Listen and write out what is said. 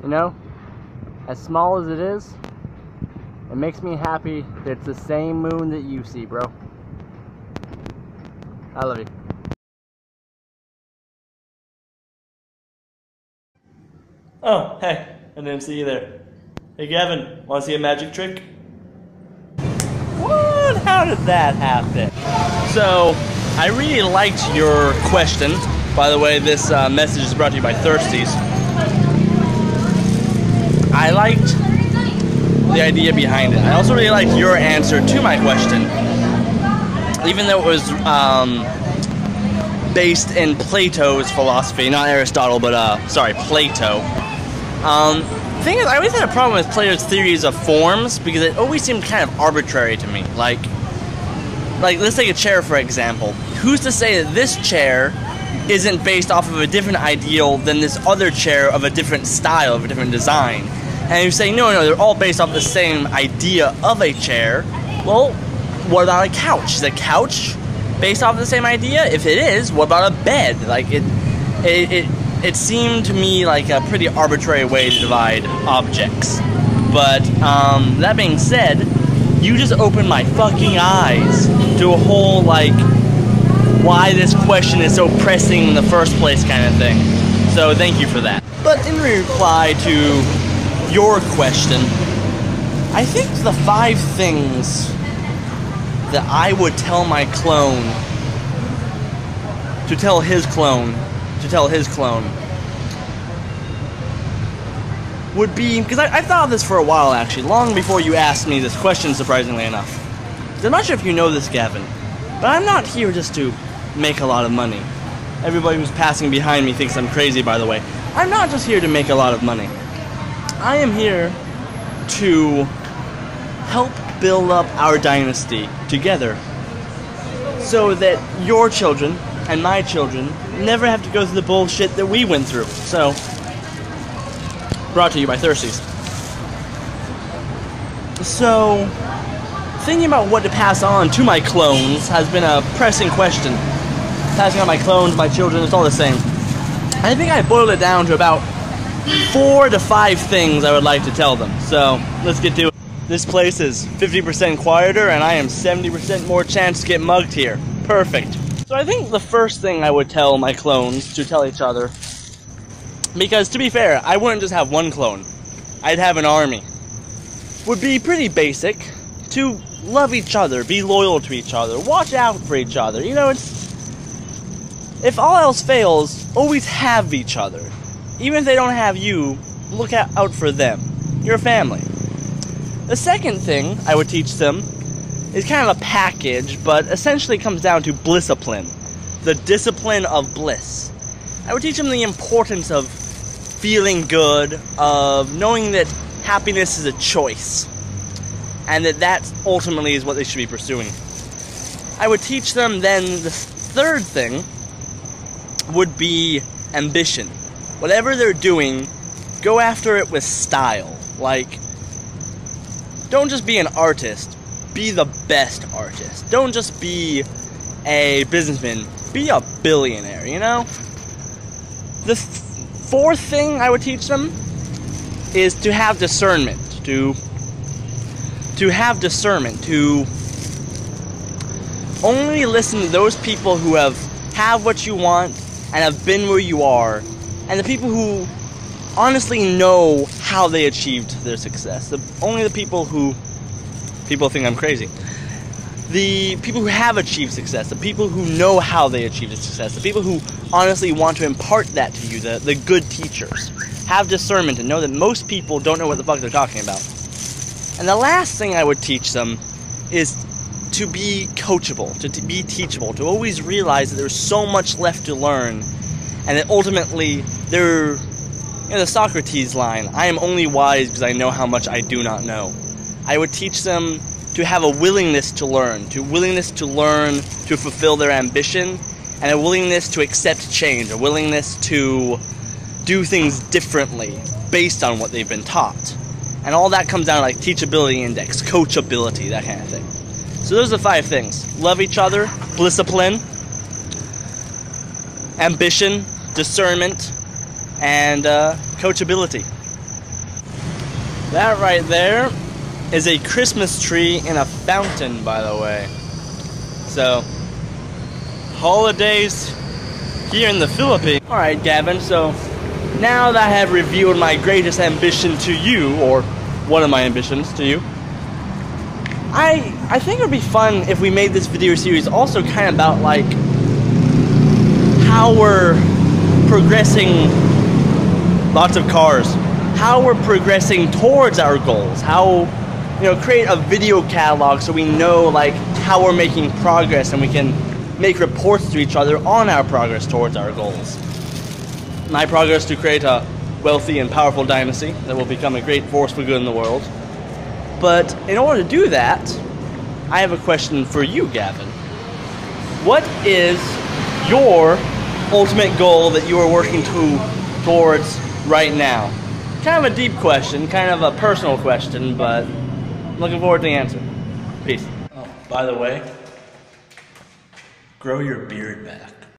You know, as small as it is, it makes me happy that it's the same moon that you see, bro. I love you. Oh, hey, I didn't see you there. Hey Gavin, wanna see a magic trick? What? How did that happen? So, I really liked your question. By the way, this message is brought to you by Thirsties. I liked the idea behind it. I also really liked your answer to my question. Even though it was based in Plato's philosophy, not Aristotle, but Plato. The thing is, I always had a problem with Plato's theories of forms because it always seemed kind of arbitrary to me. Like let's take a chair for example. Who's to say that this chair isn't based off of a different ideal than this other chair of a different style, of a different design? And you say, no, they're all based off the same idea of a chair. Well, what about a couch? Is a couch based off the same idea? If it is, what about a bed? Like, it seemed to me like a pretty arbitrary way to divide objects. But, that being said, you just opened my fucking eyes to a whole, like, why this question is so pressing in the first place kind of thing. So, thank you for that. But in reply to your question, I think the 5 things that I would tell my clone to tell his clone would be, because I thought of this for a while actually, long before you asked me this question, surprisingly enough. I'm not sure if you know this, Gavin, but I'm not here just to make a lot of money. Everybody who's passing behind me thinks I'm crazy, by the way. I'm not just here to make a lot of money. I am here to help build up our dynasty together so that your children and my children never have to go through the bullshit that we went through. So, brought to you by Thirsties. So, thinking about what to pass on to my clones has been a pressing question. Passing on my clones, my children, it's all the same. I think I boiled it down to about 4 to 5 things I would like to tell them. So, let's get to it. This place is 50% quieter, and I am 70% more chance to get mugged here. Perfect. So I think the first thing I would tell my clones to tell each other, because to be fair, I wouldn't just have one clone. I'd have an army. Would be pretty basic. To love each other, be loyal to each other, watch out for each other. You know, if all else fails, always have each other. Even if they don't have you, look out for them. Your family. The second thing I would teach them is kind of a package, but essentially comes down to blisscipline. The discipline of bliss. I would teach them the importance of feeling good, of knowing that happiness is a choice, and that ultimately is what they should be pursuing. I would teach them then the third thing would be ambition. Whatever they're doing, go after it with style. Like, don't just be an artist, be the best artist. Don't just be a businessman, be a billionaire, you know? The fourth thing I would teach them is to have discernment, to have discernment, to only listen to those people who have what you want and have been where you are, and the people who honestly know how they achieved their success. Only the people who people think I'm crazy. The people who have achieved success, the people who know how they achieved success, the people who honestly want to impart that to you, the good teachers. Have discernment and know that most people don't know what the fuck they're talking about. And the last thing I would teach them is to be coachable, to be teachable, to always realize that there's so much left to learn, and that ultimately the Socrates line, I am only wise because I know how much I do not know. I would teach them to have a willingness to learn, to fulfill their ambition, and a willingness to accept change, a willingness to do things differently based on what they've been taught. And all that comes down to like teachability index, coachability, that kind of thing. So those are the 5 things. Love each other, blisscipline, ambition, discernment, and coachability. That right there is a Christmas tree in a fountain, by the way. So, holidays here in the Philippines. Alright, Gavin, so now that I have revealed my greatest ambition to you, or one of my ambitions to you, I think it would be fun if we made this video series also kind of about like how we're progressing lots of cars, how we're progressing towards our goals, how, you know, create a video catalog so we know like how we're making progress and we can make reports to each other on our progress towards our goals. My progress to create a wealthy and powerful dynasty that will become a great force for good in the world. But in order to do that, I have a question for you, Gavin. What is your ultimate goal that you are working towards right now? Kind of a deep question, kind of a personal question, but I'm looking forward to the answer. Peace. Oh, by the way, grow your beard back.